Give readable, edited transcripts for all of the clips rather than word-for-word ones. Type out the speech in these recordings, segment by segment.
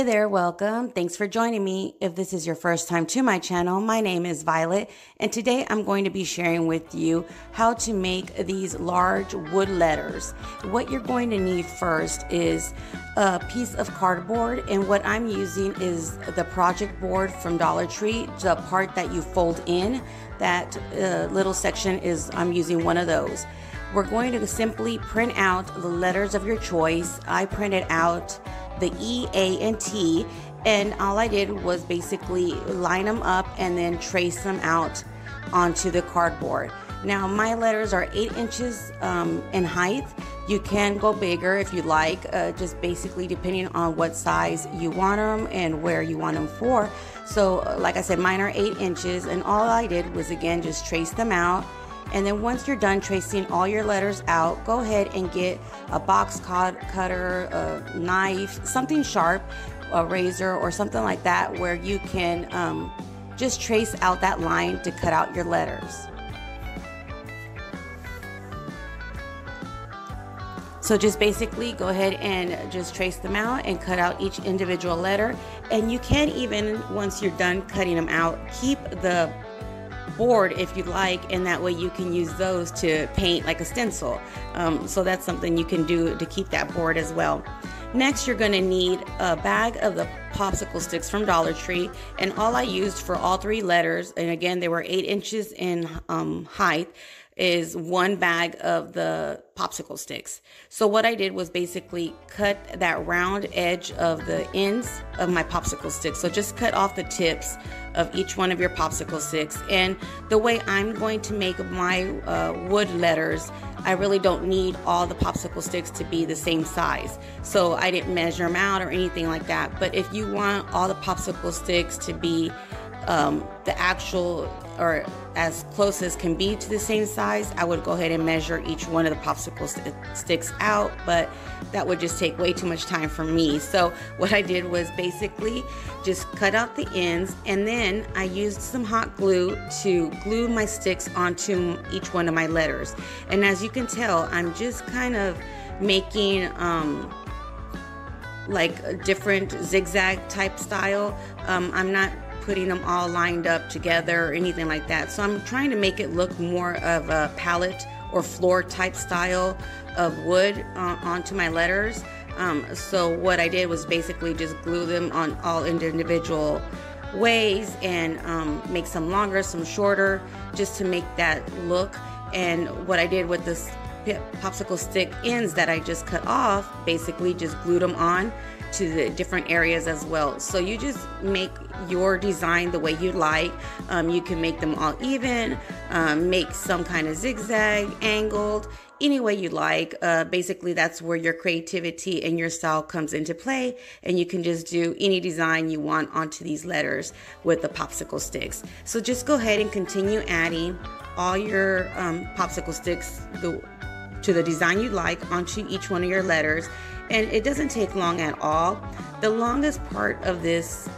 there, welcome. Thanks for joining me. If this is your first time to my channel, my name is Violet, and today I'm going to be sharing with you how to make these large wood letters. What you're going to need first is a piece of cardboard, and what I'm using is the project board from Dollar Tree, the part that you fold in. That little section is, I'm using one of those. We're going to simply print out the letters of your choice. I printed out the E, A, and T, and all I did was basically line them up and then trace them out onto the cardboard. Now my letters are 8 inches in height. You can go bigger if you like, just basically depending on what size you want them and where you want them for. So like I said, mine are 8 inches, and all I did was again just trace them out. And then once you're done tracing all your letters out, go ahead and get a box cutter, a knife, something sharp, a razor or something like that, where you can just trace out that line to cut out your letters. So just basically go ahead and just trace them out and cut out each individual letter. And you can even, once you're done cutting them out, keep the board if you'd like, and that way you can use those to paint like a stencil. So that's something you can do to keep that board as well. Next, you're going to need a bag of the popsicle sticks from Dollar Tree, and all I used for all 3 letters, and again they were 8 inches in height, is 1 bag of the popsicle sticks. So what I did was basically cut that round edge of the ends of my popsicle sticks. So just cut off the tips of each one of your popsicle sticks. And the way I'm going to make my wood letters, I really don't need all the popsicle sticks to be the same size. So I didn't measure them out or anything like that. But if you want all the popsicle sticks to be the actual, or as close as can be to the same size, I would go ahead and measure each one of the popsicle sticks out, but that would just take way too much time for me. So what I did was basically just cut out the ends, and then I used some hot glue to glue my sticks onto each one of my letters. And as you can tell, I'm just kind of making like a different zigzag type style. I'm not putting them all lined up together or anything like that. So I'm trying to make it look more of a palette or floor type style of wood onto my letters. So what I did was basically just glue them on all individual ways, and make some longer, some shorter, just to make that look. And what I did with this popsicle stick ends that I just cut off, basically just glued them on to the different areas as well. So you just make your design the way you like. You can make them all even, make some kind of zigzag, angled, any way you like. Basically that's where your creativity and your style comes into play, and you can just do any design you want onto these letters with the popsicle sticks. So just go ahead and continue adding all your popsicle sticks to the design you like onto each one of your letters. And it doesn't take long at all. The longest part of this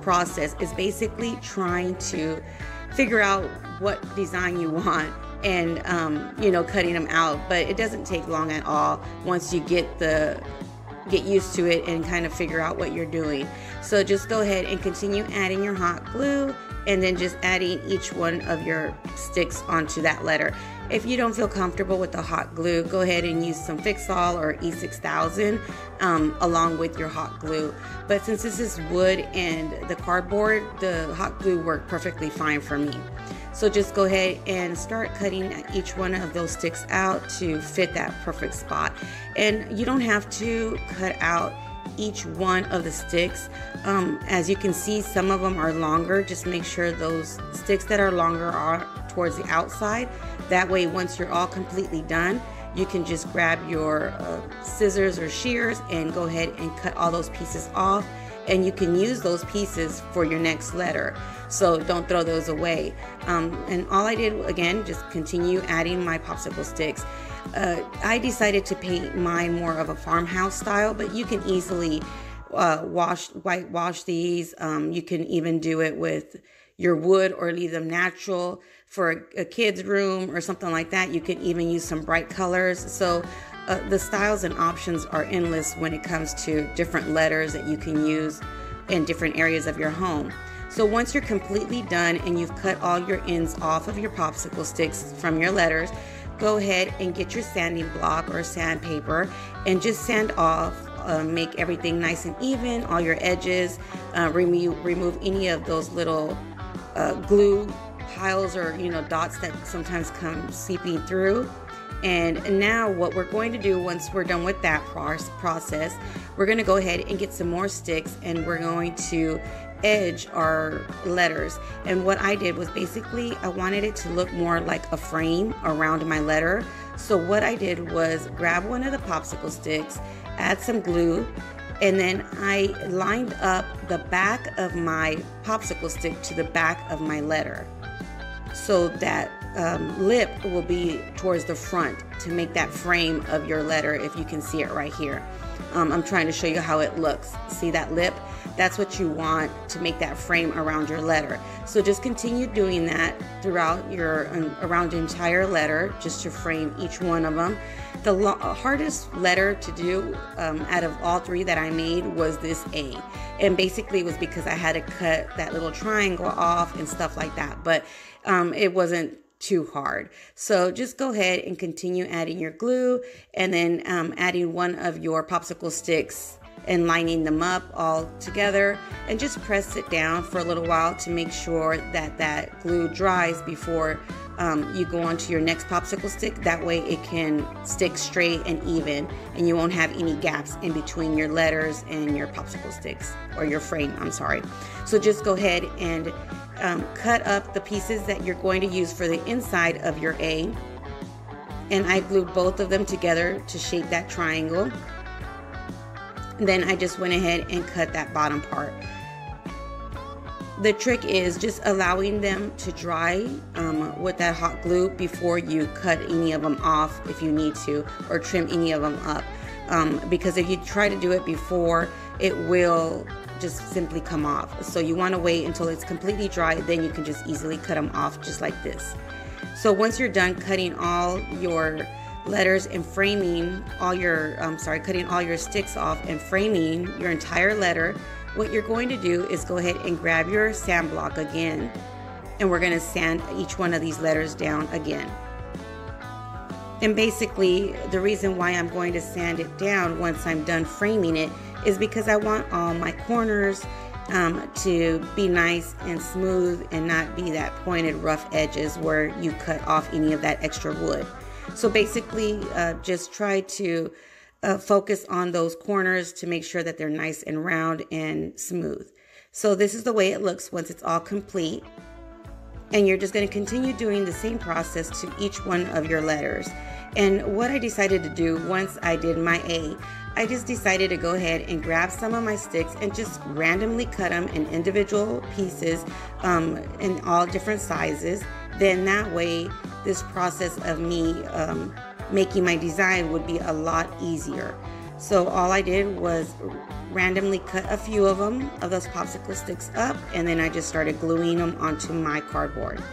process is basically trying to figure out what design you want, and you know, cutting them out. But it doesn't take long at all once you get used to it and kind of figure out what you're doing. So just go ahead and continue adding your hot glue, and then just adding each one of your sticks onto that letter. If you don't feel comfortable with the hot glue, go ahead and use some Fix-All or E6000 along with your hot glue. But since this is wood and the cardboard, the hot glue worked perfectly fine for me. So just go ahead and start cutting each one of those sticks out to fit that perfect spot. And you don't have to cut out each one of the sticks. As you can see, some of them are longer. Just make sure those sticks that are longer are towards the outside. That way, once you're all completely done, you can just grab your scissors or shears and go ahead and cut all those pieces off, and you can use those pieces for your next letter. So don't throw those away. And all I did, again, just continue adding my popsicle sticks. I decided to paint mine more of a farmhouse style, but you can easily whitewash these. You can even do it with your wood or leave them natural. For a kid's room or something like that, you can even use some bright colors. So the styles and options are endless when it comes to different letters that you can use in different areas of your home. So once you're completely done and you've cut all your ends off of your popsicle sticks from your letters, go ahead and get your sanding block or sandpaper and just sand off, make everything nice and even, all your edges, remove any of those little glue piles or dots that sometimes come seeping through. And now what we're going to do once we're done with that process, we're going to go ahead and get some more sticks and we're going to edge our letters. And what I did was basically I wanted it to look more like a frame around my letter. So what I did was grab one of the popsicle sticks, add some glue, and then I lined up the back of my popsicle stick to the back of my letter, so that lip will be towards the front to make that frame of your letter, if you can see it right here. I'm trying to show you how it looks. See that lip? That's what you want to make that frame around your letter. So just continue doing that throughout your around the entire letter, just to frame each one of them. The hardest letter to do out of all three that I made was this A, and basically it was because I had to cut that little triangle off and stuff like that, but it wasn't too hard. So just go ahead and continue adding your glue, and then adding one of your popsicle sticks and lining them up all together, and just press it down for a little while to make sure that that glue dries before you go on to your next popsicle stick. That way it can stick straight and even, and you won't have any gaps in between your letters and your popsicle sticks, or your frame, I'm sorry. So just go ahead and cut up the pieces that you're going to use for the inside of your A, and I glued both of them together to shape that triangle. Then I just went ahead and cut that bottom part. The trick is just allowing them to dry with that hot glue before you cut any of them off if you need to, or trim any of them up, because if you try to do it before, it will just simply come off. So you want to wait until it's completely dry, then you can just easily cut them off just like this. So once you're done cutting all your letters and framing all your cutting all your sticks off and framing your entire letter, what you're going to do is go ahead and grab your sand block again, and we're going to sand each one of these letters down again. And basically the reason why I'm going to sand it down once I'm done framing it is because I want all my corners to be nice and smooth and not be that pointed rough edges where you cut off any of that extra wood. So basically just try to focus on those corners to make sure that they're nice and round and smooth. So this is the way it looks once it's all complete. And you're just going to continue doing the same process to each one of your letters. And what I decided to do once I did my A, I just decided to go ahead and grab some of my sticks and just randomly cut them in individual pieces in all different sizes. Then that way this process of me making my design would be a lot easier. So all I did was randomly cut a few of them, of those popsicle sticks up, and then I just started gluing them onto my cardboard.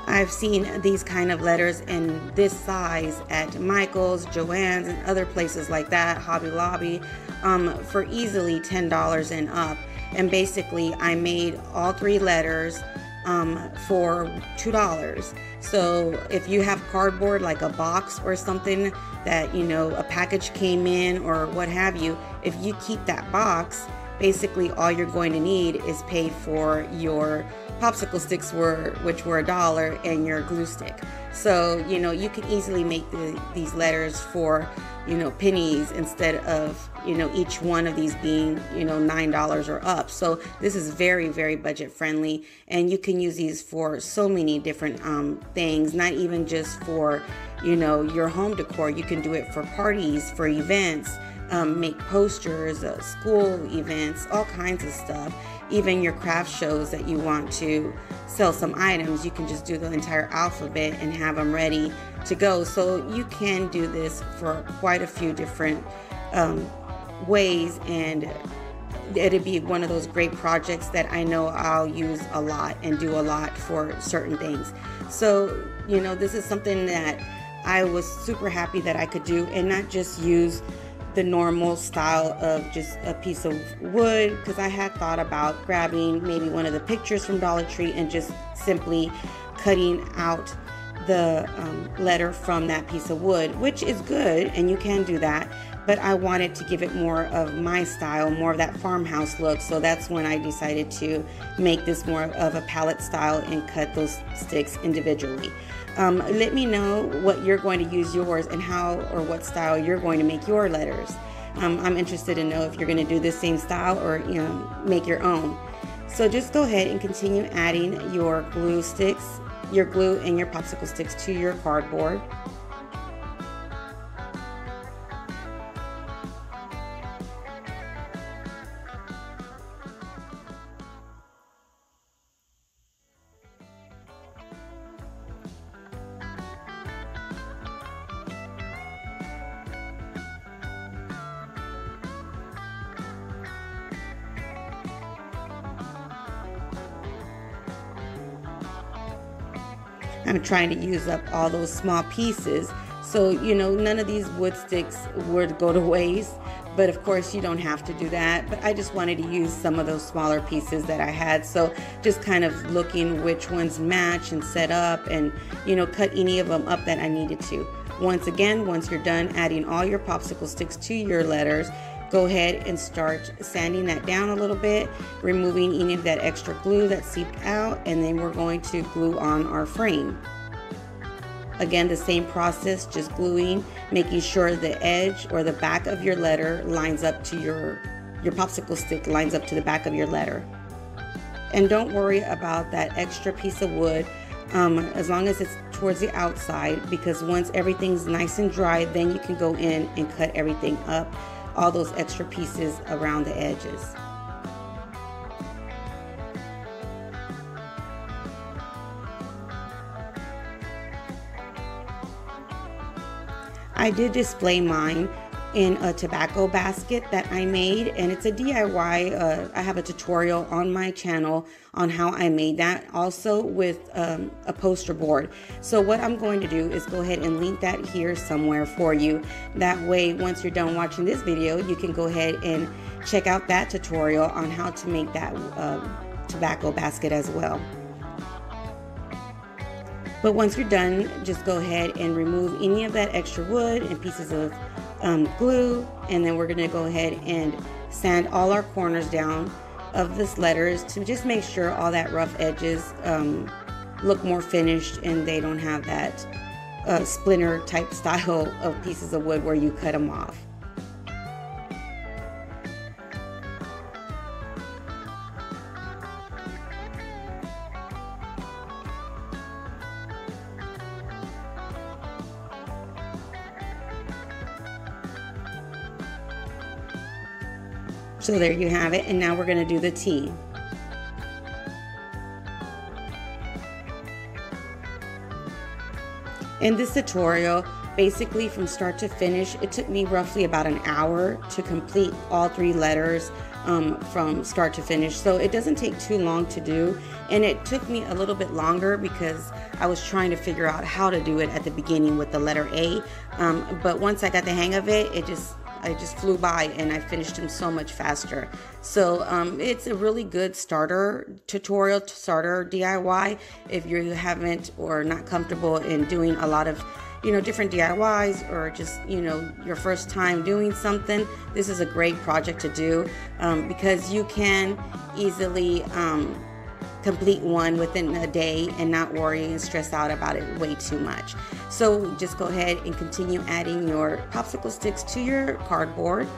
I've seen these kind of letters in this size at Michael's, Joann's, and other places like that, Hobby Lobby, for easily $10 and up. And basically I made all three letters for $2. So if you have cardboard like a box or something that, you know, a package came in or what have you, if you keep that box, basically all you're going to need is pay for your popsicle sticks, which were $1, and your glue stick. So, you know, you can easily make these letters for, you know, pennies instead of, you know, each one of these being, you know, $9 or up. So this is very, very budget friendly, and you can use these for so many different things, not even just for, you know, your home decor. You can do it for parties, for events, make posters, school events, all kinds of stuff. Even your craft shows that you want to sell some items, you can just do the entire alphabet and have them ready to go. So you can do this for quite a few different ways, and it'd be one of those great projects that I know I'll use a lot and do a lot for certain things. So, you know, this is something that I was super happy that I could do, and not just use the normal style of just a piece of wood, because I had thought about grabbing maybe one of the pictures from Dollar Tree and just simply cutting out the letter from that piece of wood, which is good, and you can do that, but I wanted to give it more of my style, more of that farmhouse look. So that's when I decided to make this more of a palette style and cut those sticks individually. Let me know what you're going to use yours and how or what style you're going to make your letters. I'm interested to know if you're going to do the same style or, you know, make your own. So just go ahead and continue adding your glue sticks, your glue and your popsicle sticks to your cardboard. I'm trying to use up all those small pieces, so you know, none of these wood sticks would go to waste, but of course you don't have to do that. But I just wanted to use some of those smaller pieces that I had, so just kind of looking which ones match and set up, and you know, cut any of them up that I needed to. Once again, once you're done adding all your popsicle sticks to your letters, go ahead and start sanding that down a little bit, removing any of that extra glue that seeped out, and then we're going to glue on our frame. Again, the same process, just gluing, making sure the edge or the back of your letter lines up to your popsicle stick lines up to the back of your letter. And don't worry about that extra piece of wood as long as it's towards the outside, because once everything's nice and dry, then you can go in and cut everything up, all those extra pieces around the edges. I did display mine in a tobacco basket that I made, and it's a DIY. I have a tutorial on my channel on how I made that, also with a poster board. So what I'm going to do is go ahead and link that here somewhere for you. That way, once you're done watching this video, you can go ahead and check out that tutorial on how to make that tobacco basket as well. But once you're done, just go ahead and remove any of that extra wood and pieces of glue, and then we're going to go ahead and sand all our corners down of this letters to just make sure all that rough edges look more finished and they don't have that splinter type style of pieces of wood where you cut them off. So there you have it, and now we're going to do the T. In this tutorial, basically from start to finish, it took me roughly about an hour to complete all 3 letters from start to finish. So it doesn't take too long to do, and it took me a little bit longer because I was trying to figure out how to do it at the beginning with the letter A. But once I got the hang of it, I just flew by and I finished them so much faster. So it's a really good starter tutorial, starter DIY if you haven't or not comfortable in doing a lot of, you know, different DIYs, or just, you know, your first time doing something. This is a great project to do because you can easily complete one within a day and not worry and stress out about it way too much. So just go ahead and continue adding your popsicle sticks to your cardboard,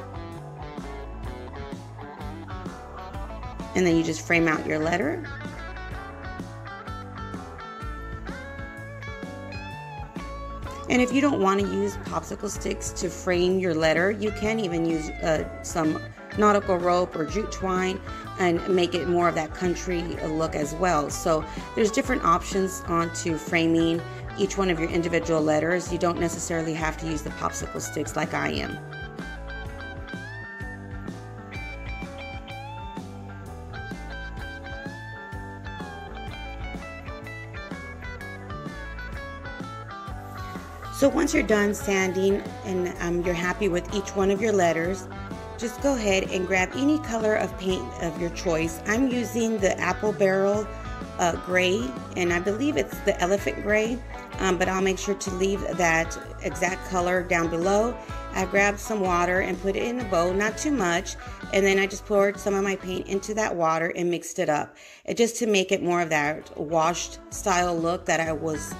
and then you just frame out your letter. And if you don't want to use popsicle sticks to frame your letter, you can even use some nautical rope or jute twine and make it more of that country look as well. So there's different options onto framing each one of your individual letters. You don't necessarily have to use the popsicle sticks like I am. So once you're done sanding and you're happy with each one of your letters, just go ahead and grab any color of paint of your choice. I'm using the apple barrel gray, and I believe it's the elephant gray, but I'll make sure to leave that exact color down below. I grabbed some water and put it in a bowl, not too much, and then I just poured some of my paint into that water and mixed it up, just to make it more of that washed style look that I was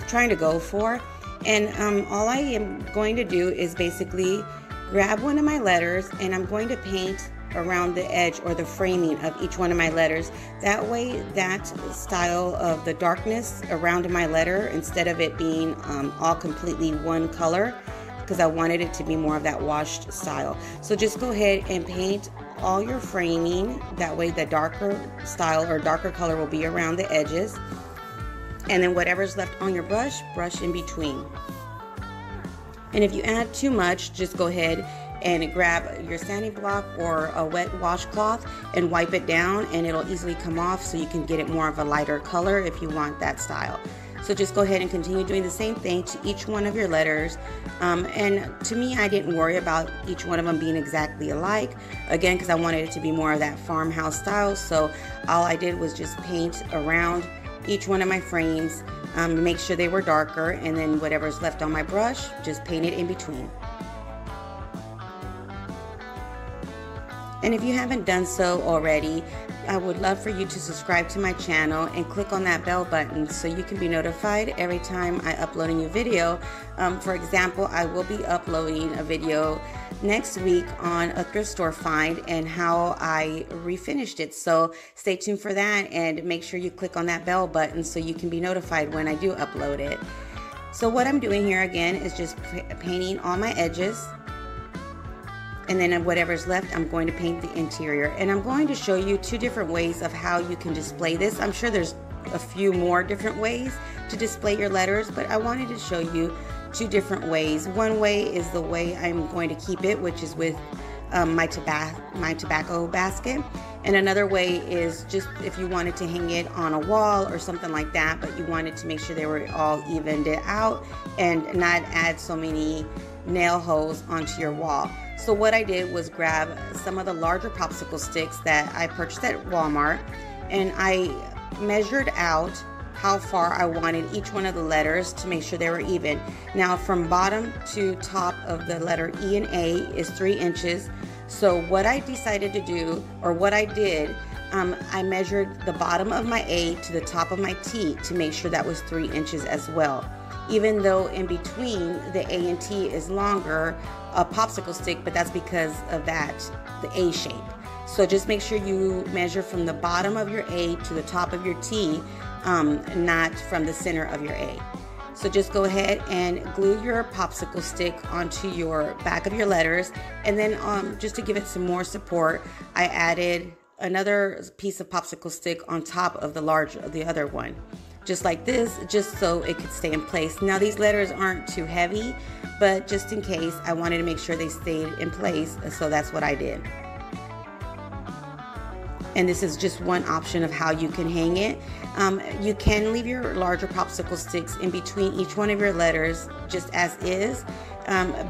trying to go for. And all I am going to do is basically grab one of my letters, and I'm going to paint around the edge or the framing of each one of my letters. That way that style of the darkness around my letter, instead of it being all completely one color, because I wanted it to be more of that washed style. So just go ahead and paint all your framing. That way the darker style or darker color will be around the edges. And then whatever's left on your brush, brush in between. And if you add too much, just go ahead and grab your sanding block or a wet washcloth and wipe it down, and it'll easily come off, so you can get it more of a lighter color if you want that style. So just go ahead and continue doing the same thing to each one of your letters. And to me, I didn't worry about each one of them being exactly alike, again, because I wanted it to be more of that farmhouse style. So all I did was just paint around each one of my frames, make sure they were darker, and then whatever's left on my brush, just paint it in between. And if you haven't done so already, I would love for you to subscribe to my channel and click on that bell button so you can be notified every time I upload a new video. For example, I will be uploading a video next week on a thrift store find and how I refinished it. So stay tuned for that, and make sure you click on that bell button so you can be notified when I do upload it. So what I'm doing here again is just painting all my edges. And then whatever's left, I'm going to paint the interior. And I'm going to show you two different ways of how you can display this. I'm sure there's a few more different ways to display your letters, but I wanted to show you two different ways. One way is the way I'm going to keep it, which is with my tobacco basket. And another way is just if you wanted to hang it on a wall or something like that, but you wanted to make sure they were all evened out and not add so many nail holes onto your wall. So what I did was grab some of the larger popsicle sticks that I purchased at Walmart, and I measured out how far I wanted each one of the letters to make sure they were even. Now from bottom to top of the letter E and A is 3 inches. So what I decided to do, or what I did, I measured the bottom of my A to the top of my T to make sure that was 3 inches as well. Even though in between the A and T is longer, a popsicle stick, but that's because of that, the A shape. So just make sure you measure from the bottom of your A to the top of your T, not from the center of your A. So just go ahead and glue your popsicle stick onto your back of your letters, and then just to give it some more support, I added another piece of popsicle stick on top of the other one. Just like this, just so it could stay in place. Now these letters aren't too heavy, but just in case, I wanted to make sure they stayed in place, so that's what I did. And this is just one option of how you can hang it. You can leave your larger popsicle sticks in between each one of your letters just as is,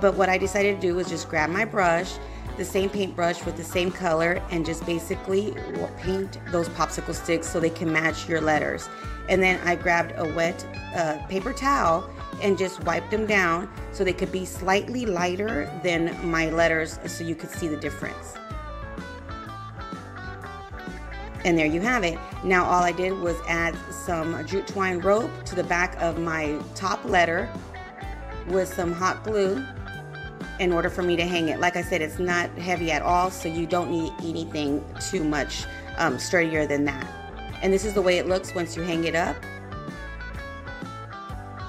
but what I decided to do was just grab my brush, the same paintbrush with the same color, and just basically paint those popsicle sticks so they can match your letters. And then I grabbed a wet paper towel and just wiped them down so they could be slightly lighter than my letters, so you could see the difference. And there you have it. Now all I did was add some jute twine rope to the back of my top letter with some hot glue in order for me to hang it. Like I said, it's not heavy at all, so you don't need anything too much sturdier than that. And this is the way it looks once you hang it up,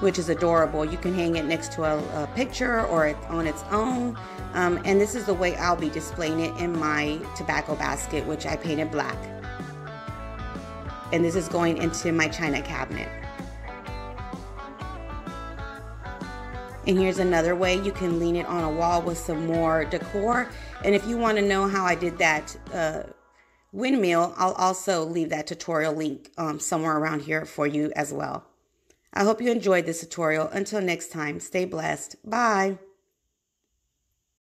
which is adorable. You can hang it next to a picture or on its own. And this is the way I'll be displaying it in my tobacco basket, which I painted black. And this is going into my china cabinet. And here's another way you can lean it on a wall with some more decor. And if you want to know how I did that windmill, I'll also leave that tutorial link somewhere around here for you as well. I hope you enjoyed this tutorial. Until next time, stay blessed. Bye.